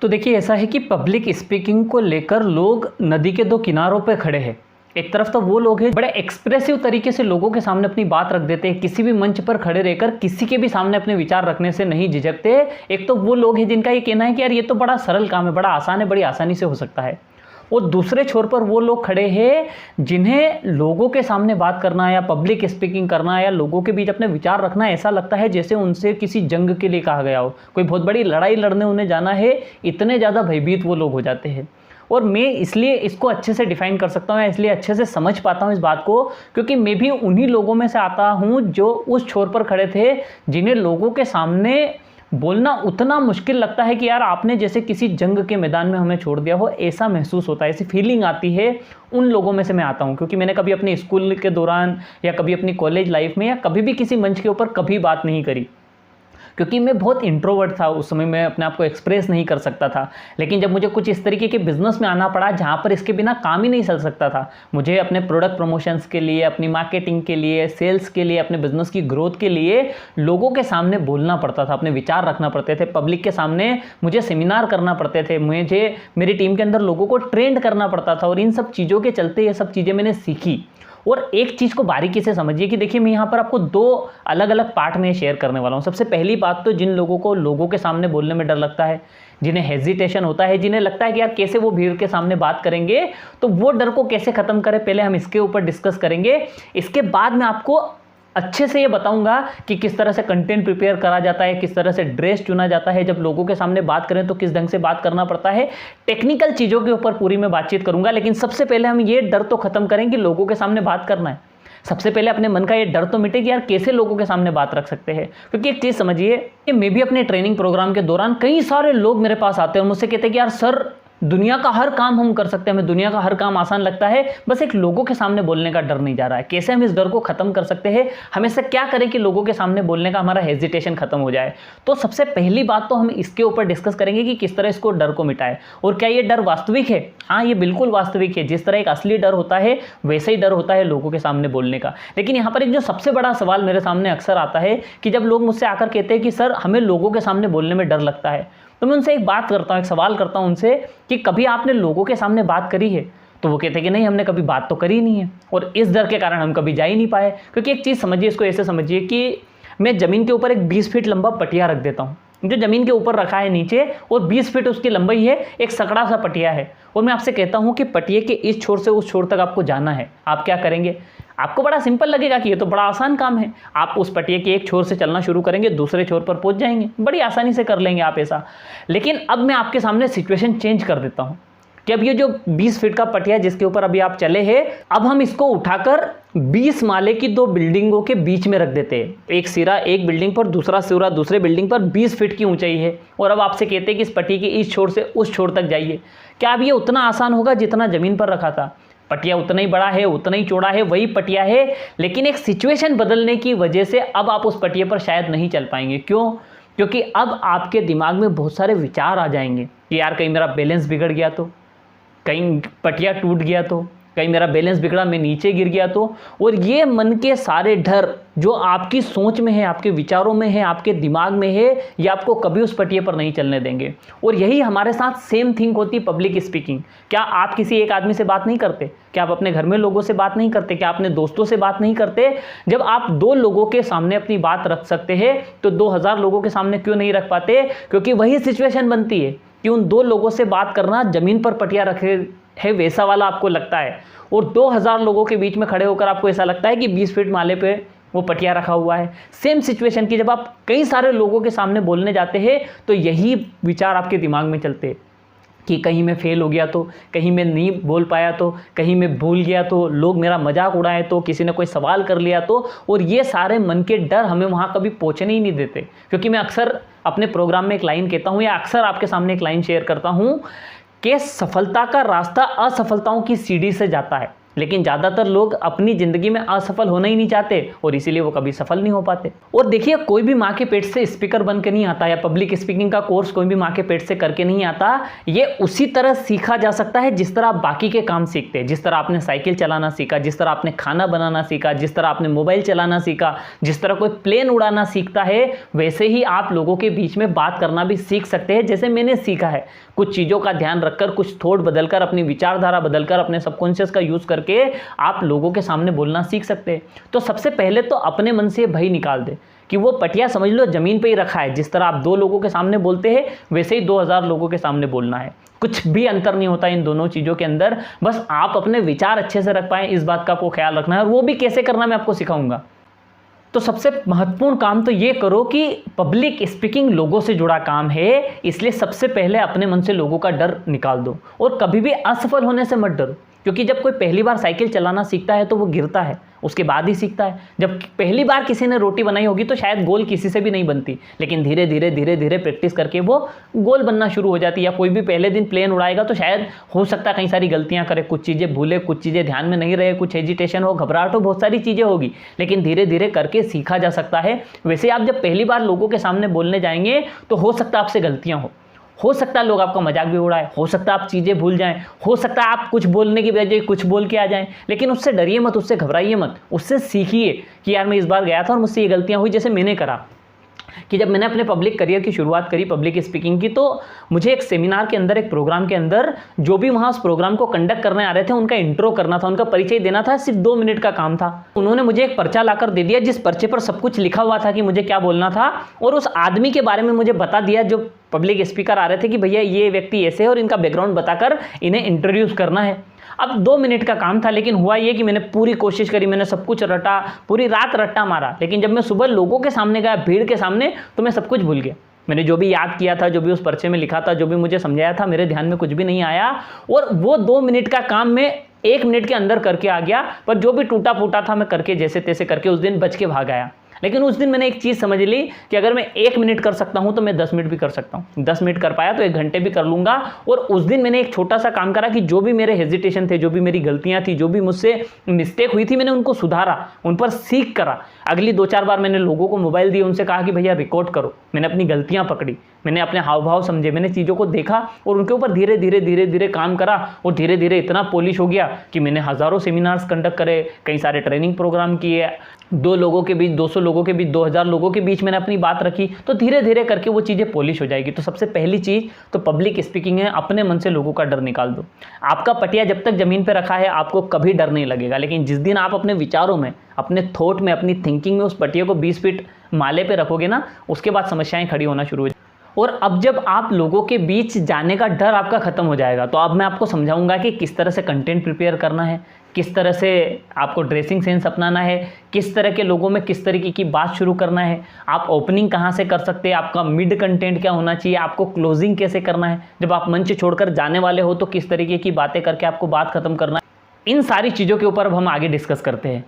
तो देखिए ऐसा है कि पब्लिक स्पीकिंग को लेकर लोग नदी के दो किनारों पर खड़े हैं। एक तरफ तो वो लोग हैं बड़े एक्सप्रेसिव तरीके से लोगों के सामने अपनी बात रख देते हैं, किसी भी मंच पर खड़े रहकर किसी के भी सामने अपने विचार रखने से नहीं झिझकते। एक तो वो लोग हैं जिनका ये कहना है कि यार ये तो बड़ा सरल काम है, बड़ा आसान है, बड़ी आसानी से हो सकता है। और दूसरे छोर पर वो लोग खड़े हैं जिन्हें लोगों के सामने बात करना या पब्लिक स्पीकिंग करना या लोगों के बीच अपने विचार रखना ऐसा लगता है जैसे उनसे किसी जंग के लिए कहा गया हो, कोई बहुत बड़ी लड़ाई लड़ने उन्हें जाना है। इतने ज़्यादा भयभीत वो लोग हो जाते हैं। और मैं इसलिए इसको अच्छे से डिफाइन कर सकता हूँ, इसलिए अच्छे से समझ पाता हूँ इस बात को, क्योंकि मैं भी उन्हीं लोगों में से आता हूँ जो उस छोर पर खड़े थे जिन्हें लोगों के सामने बोलना उतना मुश्किल लगता है कि यार आपने जैसे किसी जंग के मैदान में हमें छोड़ दिया हो, ऐसा महसूस होता है, ऐसी फीलिंग आती है। उन लोगों में से मैं आता हूँ, क्योंकि मैंने कभी अपने स्कूल के दौरान या कभी अपनी कॉलेज लाइफ में या कभी भी किसी मंच के ऊपर कभी बात नहीं करी, क्योंकि मैं बहुत इंट्रोवर्ट था। उस समय मैं अपने आप को एक्सप्रेस नहीं कर सकता था। लेकिन जब मुझे कुछ इस तरीके के बिजनेस में आना पड़ा जहाँ पर इसके बिना काम ही नहीं चल सकता था, मुझे अपने प्रोडक्ट प्रमोशंस के लिए, अपनी मार्केटिंग के लिए, सेल्स के लिए, अपने बिजनेस की ग्रोथ के लिए लोगों के सामने बोलना पड़ता था, अपने विचार रखना पड़ते थे, पब्लिक के सामने मुझे सेमिनार करना पड़ते थे, मुझे मेरी टीम के अंदर लोगों को ट्रेंड करना पड़ता था। और इन सब चीज़ों के चलते ये सब चीज़ें मैंने सीखी। और एक चीज़ को बारीकी से समझिए कि देखिए मैं यहाँ पर आपको दो अलग अलग पार्ट में शेयर करने वाला हूँ। सबसे पहली बात तो जिन लोगों को लोगों के सामने बोलने में डर लगता है, जिन्हें हेजिटेशन होता है, जिन्हें लगता है कि यार कैसे वो भीड़ के सामने बात करेंगे, तो वो डर को कैसे ख़त्म करें, पहले हम इसके ऊपर डिस्कस करेंगे। इसके बाद मैं आपको अच्छे से ये बताऊंगा कि किस तरह से कंटेंट प्रिपेयर करा जाता है, किस तरह से ड्रेस चुना जाता है, जब लोगों के सामने बात करें तो किस ढंग से बात करना पड़ता है। टेक्निकल चीज़ों के ऊपर पूरी मैं बातचीत करूंगा। लेकिन सबसे पहले हम ये डर तो खत्म करें कि लोगों के सामने बात करना है। सबसे पहले अपने मन का ये डर तो मिटे कि यार कैसे लोगों के सामने बात रख सकते हैं। क्योंकि एक चीज़ समझिए कि मैं भी अपने ट्रेनिंग प्रोग्राम के दौरान कई सारे लोग मेरे पास आते हैं और मुझसे कहते हैं कि यार सर दुनिया का हर काम हम कर सकते हैं, हमें दुनिया का हर काम आसान लगता है, बस एक लोगों के सामने बोलने का डर नहीं जा रहा है। कैसे हम इस डर को खत्म कर सकते हैं, हम ऐसा क्या करें कि लोगों के सामने बोलने का हमारा हेजिटेशन खत्म हो जाए। तो सबसे पहली बात तो हम इसके ऊपर डिस्कस करेंगे कि किस तरह इसको डर को मिटाए। और क्या ये डर वास्तविक है? हाँ, ये बिल्कुल वास्तविक है। जिस तरह एक असली डर होता है वैसे ही डर होता है लोगों के सामने बोलने का। लेकिन यहाँ पर एक जो सबसे बड़ा सवाल मेरे सामने अक्सर आता है कि जब लोग मुझसे आकर कहते हैं कि सर हमें लोगों के सामने बोलने में डर लगता है, तो मैं उनसे एक बात करता हूँ, एक सवाल करता हूँ उनसे कि कभी आपने लोगों के सामने बात करी है? तो वो कहते हैं कि नहीं, हमने कभी बात तो करी नहीं है। और इस डर के कारण हम कभी जा ही नहीं पाए। क्योंकि एक चीज़ समझिए, इसको ऐसे समझिए कि मैं ज़मीन के ऊपर एक 20 फीट लंबा पटिया रख देता हूँ, जो ज़मीन के ऊपर रखा है नीचे, और 20 फीट उसकी लंबाई है, एक सकड़ा सा पटिया है। और मैं आपसे कहता हूँ कि पटिए के इस छोर से उस छोर तक आपको जाना है। आप क्या करेंगे? आपको बड़ा सिंपल लगेगा कि ये तो बड़ा आसान काम है। आप उस पटिए के एक छोर से चलना शुरू करेंगे, दूसरे छोर पर पहुंच जाएंगे, बड़ी आसानी से कर लेंगे आप ऐसा। लेकिन अब मैं आपके सामने सिचुएशन चेंज कर देता हूं कि अब ये जो 20 फीट का पटिया है जिसके ऊपर अभी आप चले हैं, अब हम इसको उठाकर 20 माले की दो बिल्डिंगों के बीच में रख देते हैं। एक सिरा एक बिल्डिंग पर, दूसरा सिरा दूसरे बिल्डिंग पर, 20 फीट की ऊंचाई है। और अब आपसे कहते हैं कि इस पटिए के इस छोर से उस छोर तक जाइए। क्या अब ये उतना आसान होगा जितना ज़मीन पर रखा था? पटिया उतना ही बड़ा है, उतना ही चौड़ा है, वही पटिया है, लेकिन एक सिचुएशन बदलने की वजह से अब आप उस पटिया पर शायद नहीं चल पाएंगे। क्यों? क्योंकि अब आपके दिमाग में बहुत सारे विचार आ जाएंगे कि यार कहीं मेरा बैलेंस बिगड़ गया तो, कहीं पटिया टूट गया तो, कहीं मेरा बैलेंस बिगड़ा, मैं नीचे गिर गया तो। और ये मन के सारे डर जो आपकी सोच में है, आपके विचारों में है, आपके दिमाग में है, ये आपको कभी उस पटिए पर नहीं चलने देंगे। और यही हमारे साथ सेम थिंग होती है पब्लिक स्पीकिंग। क्या आप किसी एक आदमी से बात नहीं करते? क्या आप अपने घर में लोगों से बात नहीं करते? क्या अपने दोस्तों से बात नहीं करते? जब आप 2 लोगों के सामने अपनी बात रख सकते हैं तो 2000 लोगों के सामने क्यों नहीं रख पाते? क्योंकि वही सिचुएशन बनती है कि उन 2 लोगों से बात करना जमीन पर पटिया रखे है वैसा वाला आपको लगता है, और 2000 लोगों के बीच में खड़े होकर आपको ऐसा लगता है कि 20 फीट माले पे वो पटिया रखा हुआ है। सेम सिचुएशन की जब आप कई सारे लोगों के सामने बोलने जाते हैं तो यही विचार आपके दिमाग में चलते हैं कि कहीं मैं फेल हो गया तो, कहीं मैं नहीं बोल पाया तो, कहीं मैं भूल गया तो, लोग मेरा मजाक उड़ाए तो, किसी ने कोई सवाल कर लिया तो। और ये सारे मन के डर हमें वहाँ कभी पहुँचने ही नहीं देते। क्योंकि मैं अक्सर अपने प्रोग्राम में एक लाइन कहता हूँ, या अक्सर आपके सामने एक लाइन शेयर करता हूँ कि सफलता का रास्ता असफलताओं की सीढ़ी से जाता है। लेकिन ज़्यादातर लोग अपनी ज़िंदगी में असफल होना ही नहीं चाहते और इसीलिए वो कभी सफल नहीं हो पाते। और देखिए, कोई भी माँ के पेट से स्पीकर बन के नहीं आता या पब्लिक स्पीकिंग का कोर्स कोई भी माँ के पेट से करके नहीं आता। ये उसी तरह सीखा जा सकता है जिस तरह आप बाकी के काम सीखते हैं। जिस तरह आपने साइकिल चलाना सीखा, जिस तरह आपने खाना बनाना सीखा, जिस तरह आपने मोबाइल चलाना सीखा, जिस तरह कोई प्लेन उड़ाना सीखता है, वैसे ही आप लोगों के बीच में बात करना भी सीख सकते हैं, जैसे मैंने सीखा है। कुछ चीज़ों का ध्यान रखकर, कुछ थॉट बदलकर, अपनी विचारधारा बदलकर, अपने सबकॉन्शियस का यूज़ करके आप लोगों के सामने बोलना सीख सकते हैं। तो सबसे पहले तो अपने मन से भय निकाल दे कि वो पटिया समझ लो ज़मीन पे ही रखा है। जिस तरह आप 2 लोगों के सामने बोलते हैं, वैसे ही 2000 लोगों के सामने बोलना है। कुछ भी अंतर नहीं होता इन दोनों चीज़ों के अंदर। बस आप अपने विचार अच्छे से रख पाएँ, इस बात का आपको ख्याल रखना है, और वो भी कैसे करना मैं आपको सिखाऊंगा। तो सबसे महत्वपूर्ण काम तो ये करो कि पब्लिक स्पीकिंग लोगों से जुड़ा काम है, इसलिए सबसे पहले अपने मन से लोगों का डर निकाल दो और कभी भी असफल होने से मत डरो। क्योंकि जब कोई पहली बार साइकिल चलाना सीखता है तो वो गिरता है, उसके बाद ही सीखता है। जब पहली बार किसी ने रोटी बनाई होगी तो शायद गोल किसी से भी नहीं बनती, लेकिन धीरे धीरे धीरे धीरे प्रैक्टिस करके वो गोल बनना शुरू हो जाती है। या कोई भी पहले दिन प्लेन उड़ाएगा तो शायद हो सकता है कई सारी गलतियां करे, कुछ चीज़ें भूले, कुछ चीज़ें ध्यान में नहीं रहे, कुछ हेजिटेशन हो, घबराहट हो, बहुत सारी चीज़ें होगी, लेकिन धीरे धीरे करके सीखा जा सकता है। वैसे आप जब पहली बार लोगों के सामने बोलने जाएंगे तो हो सकता है आपसे गलतियाँ हो सकता है लोग आपका मजाक भी उड़ाए, हो सकता है आप चीज़ें भूल जाएं, हो सकता है आप कुछ बोलने की बजाय कुछ बोल के आ जाएं, लेकिन उससे डरिए मत, उससे घबराइए मत, उससे सीखिए कि यार मैं इस बार गया था और मुझसे ये गलतियां हुई। जैसे मैंने करा कि जब मैंने अपने पब्लिक करियर की शुरुआत करी, पब्लिक स्पीकिंग की, तो मुझे एक सेमिनार के अंदर, एक प्रोग्राम के अंदर जो भी वहाँ उस प्रोग्राम को कंडक्ट करने आ रहे थे उनका इंट्रो करना था, उनका परिचय देना था। सिर्फ 2 मिनट का काम था। उन्होंने मुझे एक पर्चा लाकर दे दिया जिस पर्चे पर सब कुछ लिखा हुआ था कि मुझे क्या बोलना था, और उस आदमी के बारे में मुझे बता दिया जो पब्लिक स्पीकर आ रहे थे कि भैया ये व्यक्ति ऐसे है और इनका बैकग्राउंड बताकर इन्हें इंट्रोड्यूस करना है। अब 2 मिनट का काम था, लेकिन हुआ ये कि मैंने पूरी कोशिश करी, मैंने सब कुछ रटा, पूरी रात रट्टा मारा, लेकिन जब मैं सुबह लोगों के सामने गया, भीड़ के सामने, तो मैं सब कुछ भूल गया। मैंने जो भी याद किया था, जो भी उस पर्चे में लिखा था, जो भी मुझे समझाया था, मेरे ध्यान में कुछ भी नहीं आया, और वो 2 मिनट का काम मैं 1 मिनट के अंदर करके आ गया। पर जो भी टूटा फूटा था मैं करके जैसे तैसे करके उस दिन बच के भाग आया। लेकिन उस दिन मैंने एक चीज़ समझ ली कि अगर मैं 1 मिनट कर सकता हूं तो मैं 10 मिनट भी कर सकता हूं। 10 मिनट कर पाया तो 1 घंटे भी कर लूंगा। और उस दिन मैंने एक छोटा सा काम करा कि जो भी मेरे हेजिटेशन थे, जो भी मेरी गलतियां थी, जो भी मुझसे मिस्टेक हुई थी, मैंने उनको सुधारा, उन पर सीख करा। अगली 2-4 बार मैंने लोगों को मोबाइल दिए, उनसे कहा कि भैया रिकॉर्ड करो। मैंने अपनी गलतियां पकड़ी, मैंने अपने हाव भाव समझे, मैंने चीज़ों को देखा और उनके ऊपर धीरे धीरे धीरे धीरे काम करा, और धीरे धीरे इतना पॉलिश हो गया कि मैंने हज़ारों सेमिनार्स कंडक्ट करे, कई सारे ट्रेनिंग प्रोग्राम किए, 2 लोगों के बीच, 200 लोगों के बीच, 2000 लोगों के बीच मैंने अपनी बात रखी। तो धीरे धीरे करके वो चीज़ें पॉलिश हो जाएगी। तो सबसे पहली चीज़ तो पब्लिक स्पीकिंग है, अपने मन से लोगों का डर निकाल दो। आपका पटिया जब तक ज़मीन पर रखा है आपको कभी डर नहीं लगेगा, लेकिन जिस दिन आप अपने विचारों में, अपने थॉट में, अपनी थिंकिंग में उस पटिया को 20 फीट माले पे रखोगे ना, उसके बाद समस्याएं खड़ी होना शुरू हो जाएगी। और अब जब आप लोगों के बीच जाने का डर आपका ख़त्म हो जाएगा, तो अब मैं आपको समझाऊंगा कि किस तरह से कंटेंट प्रिपेयर करना है, किस तरह से आपको ड्रेसिंग सेंस अपनाना है, किस तरह के लोगों में किस तरीके की बात शुरू करना है, आप ओपनिंग कहाँ से कर सकते हैं, आपका मिड कंटेंट क्या होना चाहिए, आपको क्लोजिंग कैसे करना है, जब आप मंच छोड़कर जाने वाले हो तो किस तरीके की बातें करके आपको बात खत्म करना है। इन सारी चीज़ों के ऊपर अब हम आगे डिस्कस करते हैं।